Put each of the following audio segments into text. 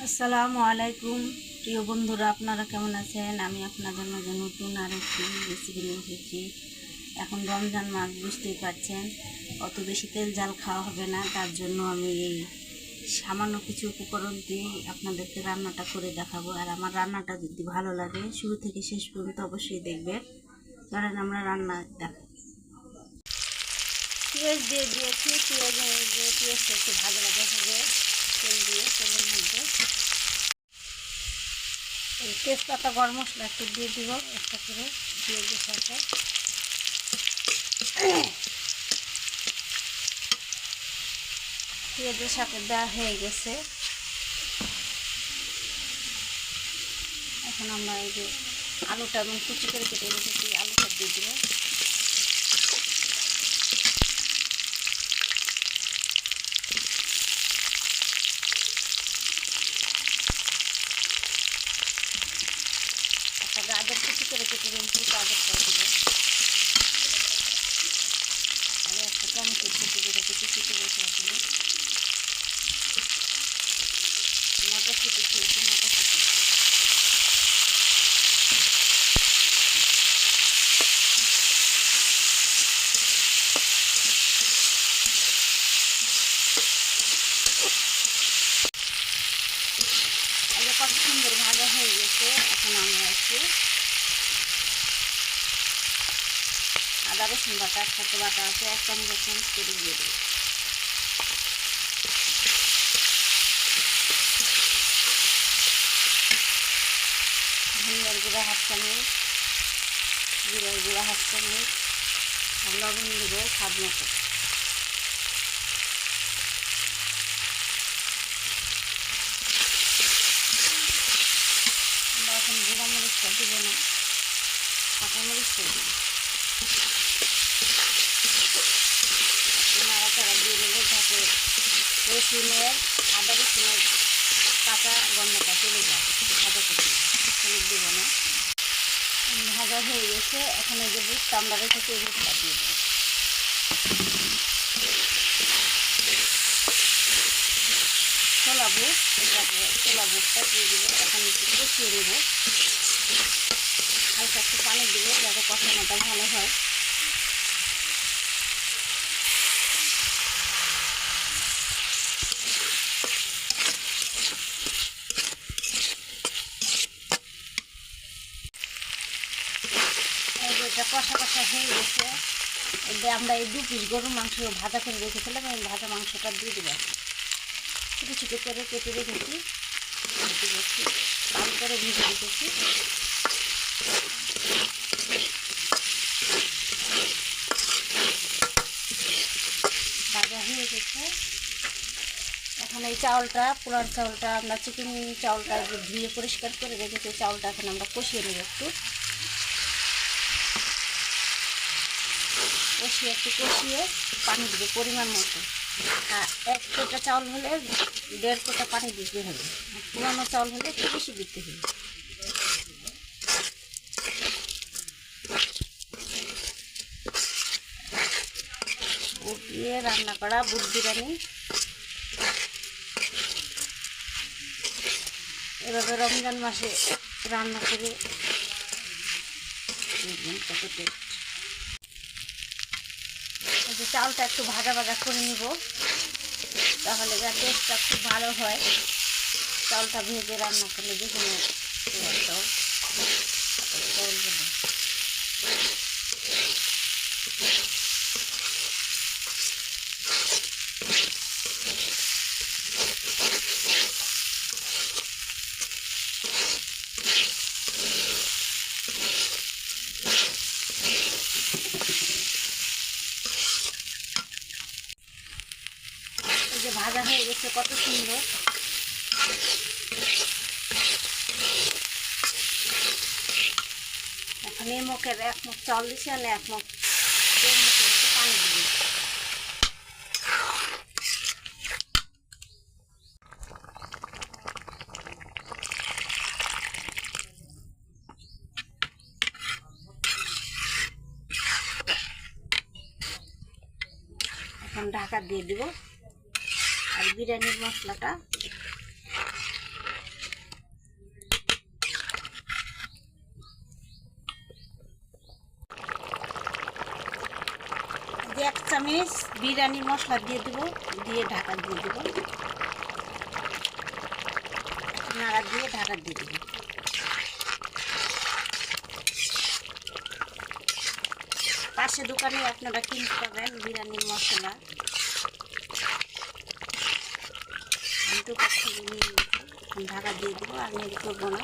আসসালামু আলাইকুম প্রিয় বন্ধুরা, আপনারা কেমন আছেন? আমি আপনাদের মাঝে নতুন আরেকটি রেসিপি নিয়ে এসেছি। এখন রমজান মাস, বুঝতেই পারছেন, অত বেশি তেল জাল খাওয়া হবে না। তার জন্য আমি এই সামান্য কিছু উপকরণ দিয়ে আপনাদেরকে রান্নাটা করে দেখাবো। আর আমার রান্নাটা যদি ভালো লাগে শুরু থেকে শেষ পর্যন্ত অবশ্যই দেখবেন। কারণ আমরা রান্না দেখাই। পেঁয়াজ দিয়ে দিয়েছি, পেঁয়াজটা একটু ভাজা ভাজা হবে তেল দিয়ে, তেলের মধ্যে এই তেজপাতা গরম মশলা একটু দিয়ে দিব, একটা করে পেঁয়াজের সাথে। পেঁয়াজের সাথে দেওয়া হয়ে গেছে। এখন আমরা এই যে আলুটা এবং কুচি করে কেটে রেখেছি, আলুটা দিয়ে দিব। একটা গাজর কুচি করে কেটে রেখেছি, গাজরটা দিব। আর একটা টমেটো কুচি করে কুচি করে রেখে দিব। মটরশুঁটি খেয়েছি, মটরশুঁটি কত সুন্দর ভাজা হয়ে গেছে। এখন আমরা একটু আদা রসুন বাটা একসাথে বাটা আছে, 1 চামচ করে দিয়ে দেবো। ধনিয়ার গুঁড়া 1/2 চামচ, জিরার গুঁড়া 1/2 চামচ, আর লবণ দেবো স্বাদ মতো। আমরা এখন গুঁড়া মরিচটা দেবো না, কাঁচা মরিচটা দিব। নাড়াচাড়া দিয়ে নেবো যাতে রসুনের, আদা রসুনের কাঁচা গন্ধটা চলে যায়। ভাজা করে দেবো, হলুদ দেবো না। ভাজা হয়ে গেছে। এখন এই যে বুটটা আমরা রেখেছি, এই বুটটা দিয়ে দেবো। ছোলা বুট, এটাকে ছোলা বুটটা দিয়ে দেবো। এখন একটু কষিয়ে নেব, হালকা একটু পানি দেবো যাতে কষানোটা ভালো হয়। এই যে এটা কষা কষা হয়ে গেছে। এতে আমরা এই 2 পিস গরুর মাংস ভাজা করে রেখেছিলাম, এই ভাজা মাংসটা দিয়ে দেবো। ছোটো ছোটো করে কেটে রেখেছি, লাল করে ভেজে রেখেছি। ভাজা হয়ে গেছে। এখন এই চাউলটা, পোলার চাউলটা, আমরা চিকেন চাউলটা ধুয়ে পরিষ্কার করে রেখেছি, চাউলটা এখন আমরা কষিয়ে নেব। কষিয়ে পানি দেবো পরিমাণ মতো। আর 1 কোটা চাউল হলে 1.5 কোটা পানি দিতে হবে, পুরানো চাউল হলে একটু বেশি দিতে হবে। বুট দিয়ে রান্না করা বুট বিরিয়ানি, এভাবে রমজান মাসে রান্না করে কত টেস্ট। এই যে চাউলটা একটু ভাজা ভাজা করে নিব, তাহলে যা টেস্টটা খুব ভালো হয়। চাউলটা ভেজে রান্না করলে যে কোনো চাউল এই যে ভাজা হয়ে গেছে কত সুন্দর। এখন এই মুখের 1 মুখ চাউল দিচ্ছি, আর 1 মুখ 1.5 মুখের মতো পানি দিবি। এখন ঢাকা দিয়ে দিব। আর বিরিয়ানির মশলাটা চামচ বিরিয়ানির মশলা দিয়ে দেবো, দিয়ে ঢাকা দিয়ে দেবো, নাড়া দিয়ে ঢাকা দিয়ে দেবো। পাশে দোকানে আপনারা কিনতে পাবেন বিরিয়ানির মশলা। আমি তো কাছ থেকে নিয়ে নিয়েছি, ঢাকা দিয়ে দেবো আর নেড়ে করবো না।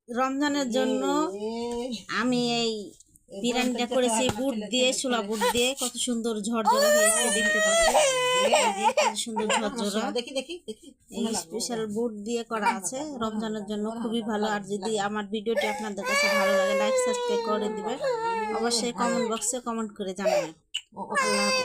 রমজানের জন্য আমি এই বিরিয়ানিটা করেছি বুট দিয়ে, ছোলা বুট দিয়ে। কত সুন্দর ঝরঝরা হয়েছে দেখতে পাচ্ছি, কত সুন্দর ঝরঝরা। এই স্পেশাল বুট দিয়ে করা আছে রমজানের জন্য, খুবই ভালো। আর যদি আমার ভিডিওটি আপনাদের কাছে ভালো লাগে লাইক সাবস্ক্রাইব করে দিবেন, অবশ্যই কমেন্ট বক্সে কমেন্ট করে জানাবেন। আল্লাহ হাফেজ।